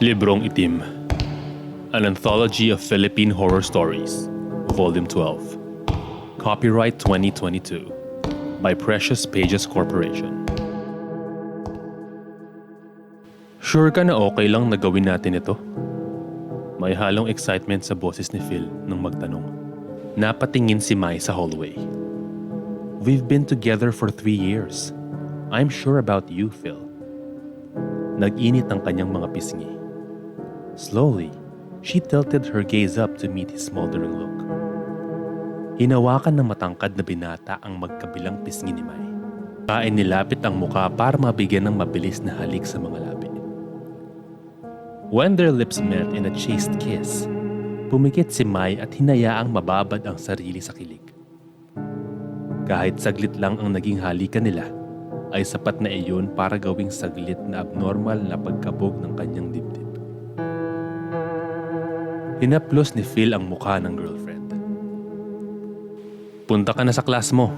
Librong Itim, an anthology of Philippine horror stories, Volume 12. Copyright 2022 by Precious Pages Corporation. Sure ka na okay lang na gawin natin ito? May halong excitement sa boses ni Phil nang magtanong. Napatingin si Mai sa hallway. We've been together for 3 years. I'm sure about you, Phil. Nag-init ang kanyang mga pisngi. Slowly, she tilted her gaze up to meet his smoldering look. Hinawakan ng matangkad na binata ang magkabilang pisngi ni Mai. Kain nilapit ang muka para mabigyan ng mabilis na halik sa mga labi. When their lips met in a chaste kiss, pumikit si Mai at hinayaang mababad ang sarili sa kilig. Kahit saglit lang ang naging halikan nila, ay sapat na iyon para gawing saglit na abnormal na pagkabog ng kanyang dibdib. Hinaplos ni Phil ang mukha ng girlfriend. Punta ka na sa class mo.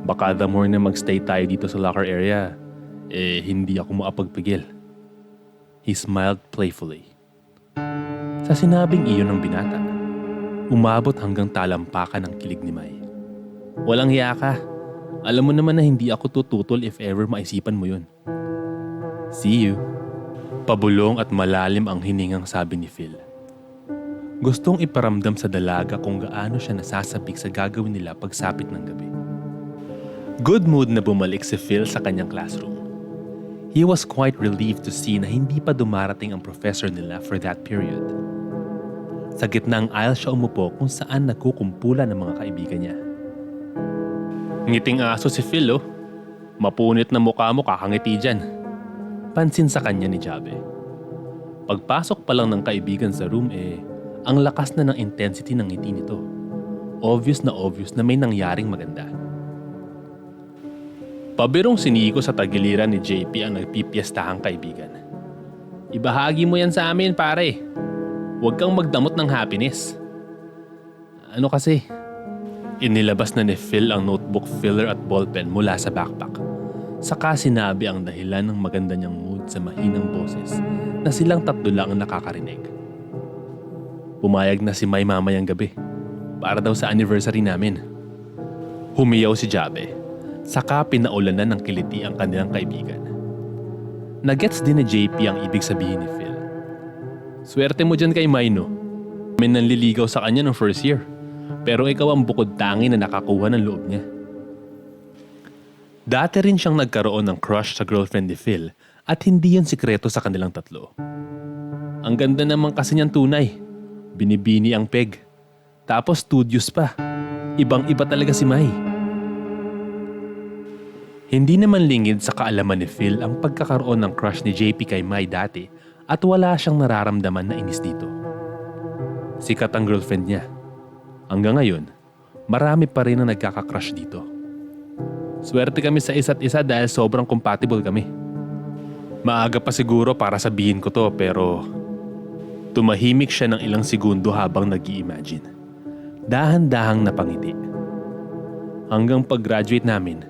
Baka the more na magstay tayo dito sa locker area, hindi ako maapagpigil. He smiled playfully. Sa sinabing iyon ng binata, umabot hanggang talampakan ang kilig ni Mai. Walang hiya ka. Alam mo naman na hindi ako tututol if ever maisipan mo yun. See you. Pabulong at malalim ang hiningang sabi ni Phil. Gustong iparamdam sa dalaga kung gaano siya nasasabik sa gagawin nila pagsapit ng gabi. Good mood na bumalik si Phil sa kanyang classroom. He was quite relieved to see na hindi pa dumarating ang professor nila for that period. Sa gitna ng aisle siya umupo kung saan nagkukumpulan ng mga kaibigan niya. Ngiting aso si Phil, oh. Mapunit na mukha mo kakangiti dyan. Pansin sa kanya ni Jabe. Pagpasok pa lang ng kaibigan sa room, ang lakas na ng intensity ng ngiti nito. Obvious na may nangyaring maganda. Pabirong siniko sa tagiliran ni JP ang nagpipiestahang kaibigan. Ibahagi mo yan sa amin, pare. Huwag kang magdamot ng happiness. Ano kasi? Inilabas na ni Phil ang notebook filler at ballpen mula sa backpack. Saka sinabi ang dahilan ng maganda niyang mood sa mahinang boses na silang tatlo lang ang nakakarinig. Pumayag na si Mai mamayang gabi para daw sa anniversary namin. Humiyaw si Jabe. Saka pinaulanan ng kiliti ang kanilang kaibigan. Nagets din ni JP ang ibig sabihin ni Phil. Swerte mo dyan kay Mai, no? May nanliligaw sa kanya ng first year. Pero ikaw ang bukod tangi na nakakuha ng loob niya. Dati rin siyang nagkaroon ng crush sa girlfriend ni Phil at hindi yan sikreto sa kanilang tatlo. Ang ganda naman kasi niyang tunay. Binibini ang peg. Tapos studios pa. Ibang-iba talaga si Mai. Hindi naman lingid sa kaalaman ni Phil ang pagkakaroon ng crush ni JP kay Mai dati at wala siyang nararamdaman na inis dito. Sikat ang girlfriend niya. Hanggang ngayon, marami pa rin ang nagkaka-crush dito. Swerte kami sa isa't isa dahil sobrang compatible kami. Maaga pa siguro para sabihin ko to pero tumahimik siya ng ilang segundo habang nag-i-imagine. Dahan-dahang napangiti. Hanggang pag-graduate namin,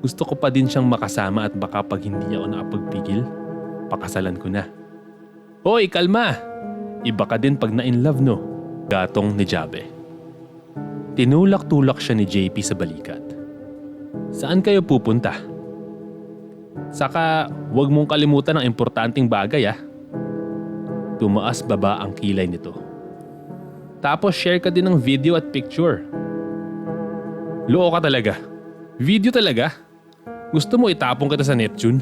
gusto ko pa din siyang makasama at baka pag hindi ako nakapagpigil, pakasalan ko na. Hoy, kalma! Iba ka din pag na-in-love, no? Gatong ni Jabe. Tinulak-tulak siya ni JP sa balikat. Saan kayo pupunta? Saka, huwag mong kalimutan ang importanteng bagay, ah. Tumaas baba ang kilay nito. Tapos share ka din ng video at picture. Loo ka talaga. Video talaga? Gusto mo itapong kita sa Neptune?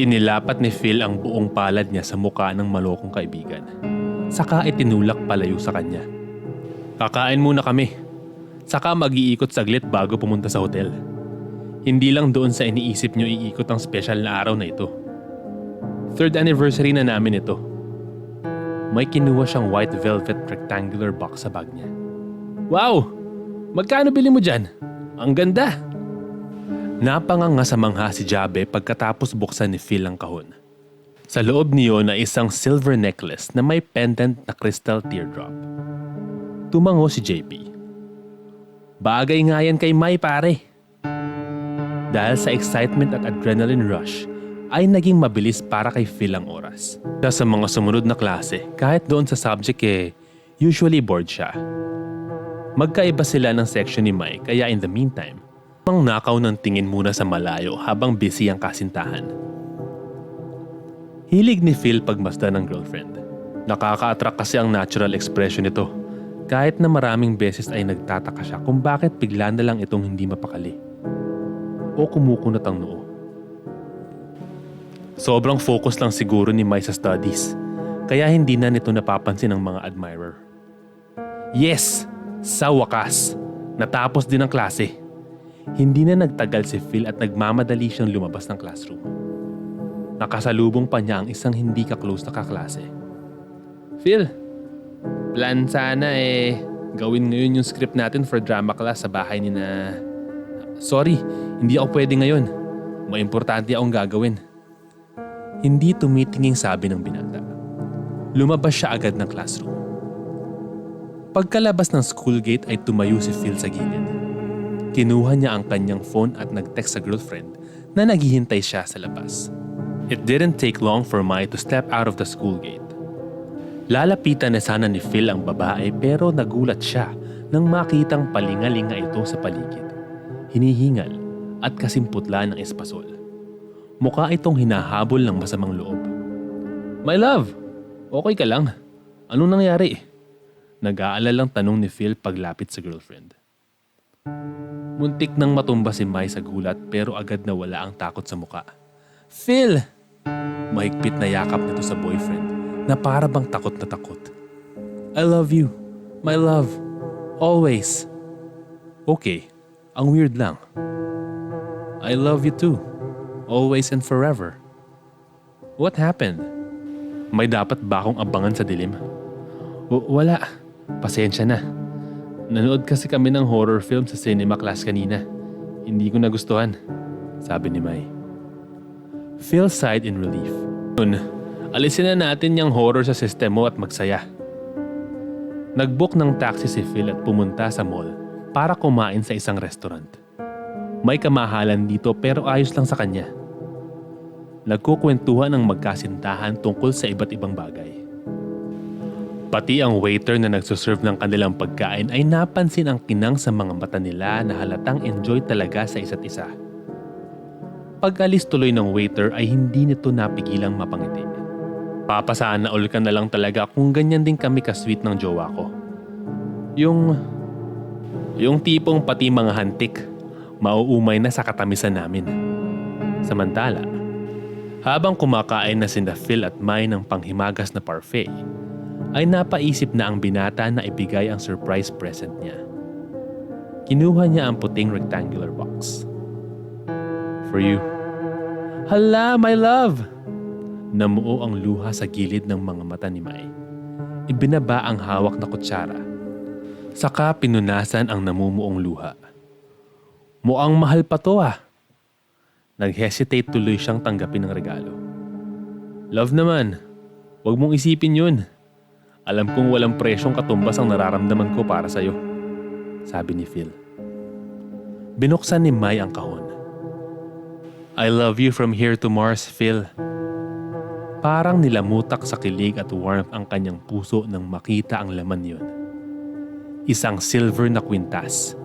Inilapat ni Phil ang buong palad niya sa mukha ng malokong kaibigan. Saka itinulak palayo sa kanya. Kakain muna kami. Saka mag-iikot saglit bago pumunta sa hotel. Hindi lang doon sa iniisip nyo iikot ang special na araw na ito. 3rd anniversary na namin ito. May kinuha siyang white velvet rectangular box sa bag niya. Wow! Magkano bili mo dyan? Ang ganda! Napanganga sa mangha si Jabe pagkatapos buksan ni Phil ang kahon. Sa loob niyon ay isang silver necklace na may pendant na crystal teardrop. Tumango si JP. Bagay nga yan kay Mai, pare. Dahil sa excitement at adrenaline rush, ay naging mabilis para kay Phil ang oras. Sa mga sumunod na klase, kahit doon sa subject usually bored siya. Magkaiba sila ng section ni Mai kaya in the meantime, nakaw ng tingin muna sa malayo habang busy ang kasintahan. Hilig ni Phil pagmasdan ng girlfriend. Nakaka-attract kasi ang natural expression nito. Kahit na maraming beses ay nagtataka siya kung bakit bigla na lang itong hindi mapakali. O kumukunat ang noo. Sobrang focus lang siguro ni Mai sa studies. Kaya hindi na nito napapansin ng mga admirer. Yes! Sa wakas! Natapos din ang klase. Hindi na nagtagal si Phil at nagmamadali siyang lumabas ng classroom. Nakasalubong pa niya ang isang hindi ka-close na kaklase. Phil, plan sana gawin ngayon yung script natin for drama class sa bahay ni na... Sorry, hindi ako pwede ngayon. May importante akong gagawin. Hindi tumitinging sabi ng binata. Lumabas siya agad ng classroom. Pagkalabas ng school gate ay tumayo si Phil sa gilid. Kinuha niya ang kanyang phone at nag-text sa girlfriend na naghihintay siya sa labas. It didn't take long for Mai to step out of the school gate. Lalapitan na sana ni Phil ang babae pero nagulat siya nang makitang palingalinga ito sa paligid. Hinihingal at kasimputla ng espasol. Mukha itong hinahabol ng masamang loob. My love, okay ka lang? Anong nangyari? Nag-aalalang tanong ni Phil paglapit sa girlfriend. Muntik nang matumba si Mai sa gulat pero agad na wala ang takot sa muka. Phil! Mahigpit na yakap nito sa boyfriend na para bang takot na takot. I love you, my love, always. Okay, ang weird lang. I love you too, always and forever. What happened? May dapat ba akong abangan sa dilim? Wala. Pasensya na. Nanood kasi kami ng horror film sa cinema class kanina. Hindi ko nagustuhan, sabi ni Mai. Phil sighed in relief. Nun, alisin na natin yung horror sa system mo at magsaya. Nag-book ng taxi si Phil at pumunta sa mall para kumain sa isang restaurant. May kamahalan dito pero ayos lang sa kanya. Nagkukwentuhan ng magkasintahan tungkol sa iba't ibang bagay. Pati ang waiter na nagsuserve ng kanilang pagkain ay napansin ang kinang sa mga mata nila na halatang enjoy talaga sa isa't isa. Pag-alis tuloy ng waiter ay hindi nito napigilang mapangiti. Papasaan na all ka na lang talaga kung ganyan din kami ka-sweet ng jowa ko. Yung tipong pati mga hantik, mauumay na sa katamisan namin. Samantala, habang kumakain na sina Phil at Mai ng panghimagas na parfait, ay napaisip na ang binata na ibigay ang surprise present niya. Kinuha niya ang puting rectangular box. For you. Hala, my love! Namuo ang luha sa gilid ng mga mata ni Mai. Ibinaba ang hawak na kutsara. Saka pinunasan ang namumuong luha. Mukhang mahal pa to ah. Nag-hesitate tuloy siyang tanggapin ang regalo. Love naman, huwag mong isipin yun. Alam kong walang presyong katumbas ang nararamdaman ko para sa'yo, sabi ni Phil. Binuksan ni Mai ang kahon. I love you from here to Mars, Phil. Parang nilamutak sa kilig at warmth ang kanyang puso nang makita ang laman yun. Isang silver na kwintas.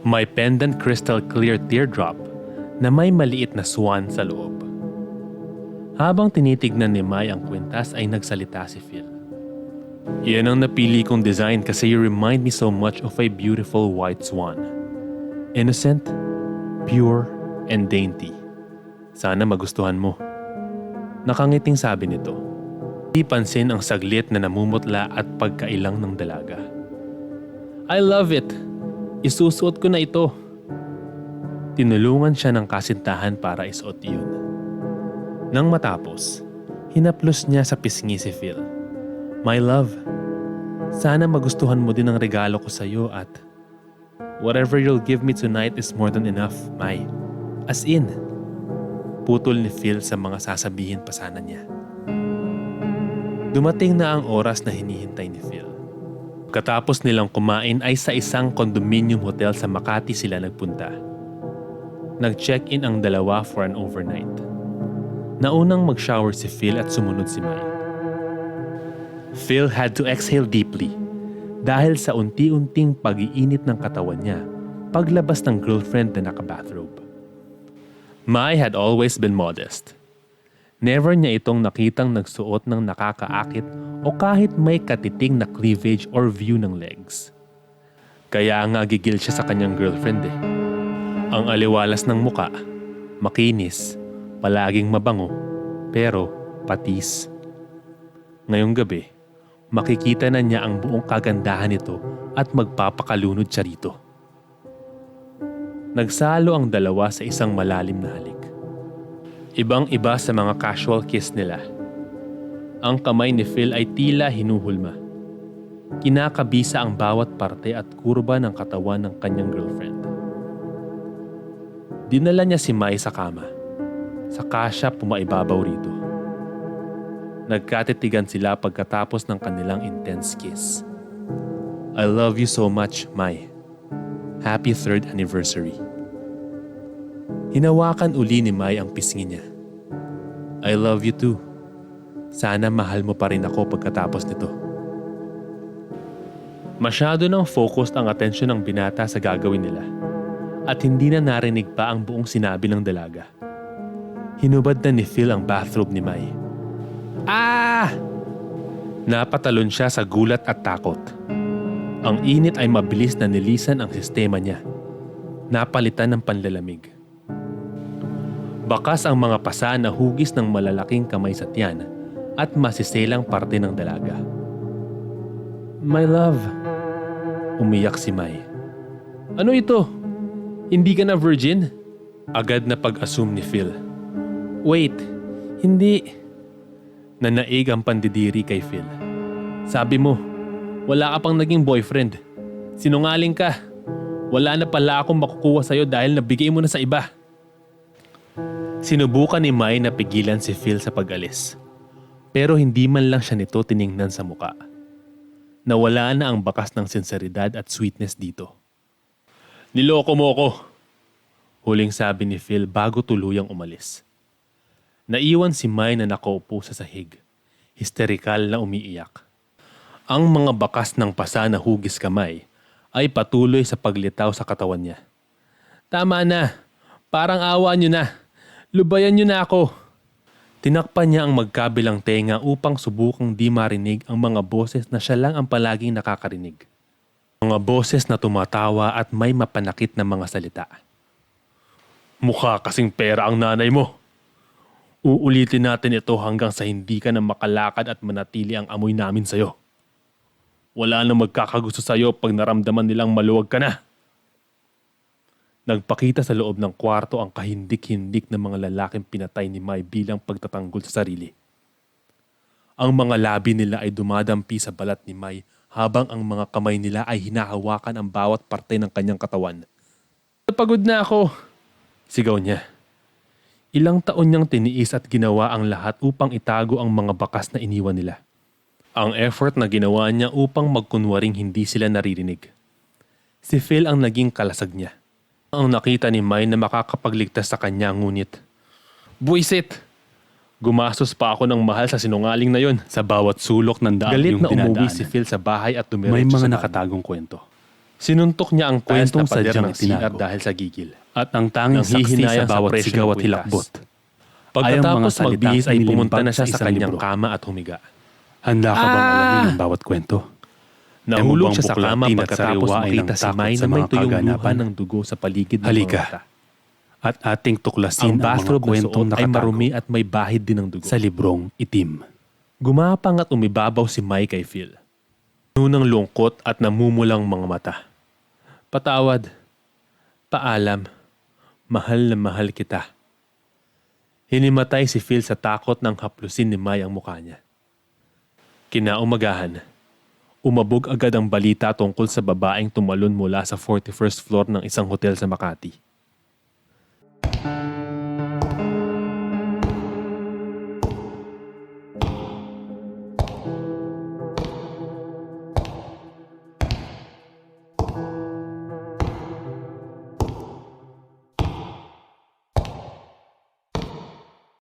May pendant crystal clear teardrop na may maliit na swan sa loob. Habang tinitignan ni Mai ang kwintas ay nagsalita si Phil. Yan ang napili kong design kasi you remind me so much of a beautiful white swan. Innocent, pure, and dainty. Sana magustuhan mo. Nakangiting sabi nito. Di pansin ang saglit na namumutla at pagkailang ng dalaga. I love it. Isusuot ko na ito. Tinulungan siya ng kasintahan para isuot yun. Nang matapos, hinaplos niya sa pisngi si Phil. My love, sana magustuhan mo din ang regalo ko sa iyo at whatever you'll give me tonight is more than enough, Mai. As in, putol ni Phil sa mga sasabihin pa sana niya. Dumating na ang oras na hinihintay ni Phil. Katapos nilang kumain ay sa isang condominium hotel sa Makati sila nagpunta. Nag-check-in ang dalawa for an overnight. Naunang mag-shower si Phil at sumunod si Mai. Phil had to exhale deeply dahil sa unti-unting pag-iinit ng katawan niya paglabas ng girlfriend na naka-bathrobe. Mai had always been modest. Never niya itong nakitang nagsuot ng nakakaakit o kahit may katiting na cleavage or view ng legs. Kaya nga gigil siya sa kanyang girlfriend eh. Ang aliwalas ng muka, makinis, palaging mabango, pero patis. Ngayong gabi, makikita na niya ang buong kagandahan nito at magpapakalunod siya rito. Nagsalo ang dalawa sa isang malalim na halik. Ibang-iba sa mga casual kiss nila. Ang kamay ni Phil ay tila hinuhulma. Kinakabisa ang bawat parte at kurba ng katawan ng kanyang girlfriend. Dinala niya si Mai sa kama. Saka siya pumaibabaw rito. Nagkatitigan sila pagkatapos ng kanilang intense kiss. I love you so much, Mai. Happy 3rd anniversary. Hinawakan uli ni Mai ang pisngi niya. I love you too. Sana mahal mo pa rin ako pagkatapos nito. Masyado nang focused ang atensyon ng binata sa gagawin nila at hindi na narinig pa ang buong sinabi ng dalaga. Hinubad na ni Phil ang bathrobe ni Mai. Ah! Napatalon siya sa gulat at takot. Ang init ay mabilis na nilisan ang sistema niya. Napalitan ng panlalamig. Bakas ang mga pasa na hugis ng malalaking kamay sa tiyan at masiselang parte ng dalaga. My love. Umiyak si Mai. Ano ito? Hindi ka na virgin? Agad na pag-assume ni Phil. Wait, hindi. Nanaig ang pandidiri kay Phil. Sabi mo, wala ka pang naging boyfriend. Sinungaling ka. Wala na pala akong makukuha sa'yo dahil nabigay mo na sa iba. Sinubukan ni Mai na pigilan si Phil sa pag-alis. Pero hindi man lang siya nito tiningnan sa muka. Nawala na ang bakas ng sinseridad at sweetness dito. Niloko mo ako. Huling sabi ni Phil bago tuluyang umalis. Naiwan si Mai na nakaupo sa sahig. Histerikal na umiiyak. Ang mga bakas ng pasa na hugis kamay ay patuloy sa paglitaw sa katawan niya. Tama na. Parang awa niyo na. Lubayan niyo na ako. Tinakpan niya ang magkabilang tenga upang subukang di marinig ang mga boses na siya lang ang palaging nakakarinig. Mga boses na tumatawa at may mapanakit na mga salita. Mukha kasing pera ang nanay mo. Uulitin natin ito hanggang sa hindi ka na makalakad at manatili ang amoy namin sa'yo. Wala nang magkakagusto sa'yo pag naramdaman nilang maluwag ka na. Nagpakita sa loob ng kwarto ang kahindik-hindik ng mga lalaking pinatay ni Mai bilang pagtatanggol sa sarili. Ang mga labi nila ay dumadampi sa balat ni Mai habang ang mga kamay nila ay hinahawakan ang bawat parte ng kanyang katawan. Napagod na ako, sigaw niya. Ilang taon niyang tiniis at ginawa ang lahat upang itago ang mga bakas na iniwan nila. Ang effort na ginawa niya upang magkunwaring hindi sila naririnig. Si Phil ang naging kalasag niya. Ang nakita ni Mai na makakapagligtas sa kanya ngunit, buwisit! Gumastos pa ako ng mahal sa sinungaling na yon sa bawat sulok ng daan Galit yung na umuwi dinadaanan. si Phil sa bahay at May dumiretso mga sa nakatagong kwento. Sinuntok niya ang Kwentong tiles na pader sadyang ng CR itinago. dahil sa gigil. At ang tanging saksi Nanghihinayang sa sa bawat presyo sigaw ng at kwintas. hilakbot. Pagkatapos salita magbihis ay pumunta na nililimbag siya sa sa isang kanyang libro. kama at humiga. Handa ka bang alamin ang bawat kwento? Nahulog Ay, siya sa mukhang kama buklatin at pagkatapos sariwa ay makita ng si takot Mai sa na may mga tuyong luha kaganapan. ng dugo sa paligid ng Halika. mga mata. At ating tuklasin Ang ang mga bathrobe na kwentong suot ay nakatago marumi at may bahid din ng dugo. sa librong itim. Gumapang at umibabaw si Mai kay Phil. Nunang lungkot at namumulang mga mata. Patawad. Paalam. Mahal na mahal kita. Hinimatay si Phil sa takot ng haplusin ni Mai ang mukha niya. Kinaumagahan, umabog agad ang balita tungkol sa babaeng tumalon mula sa 41st floor ng isang hotel sa Makati.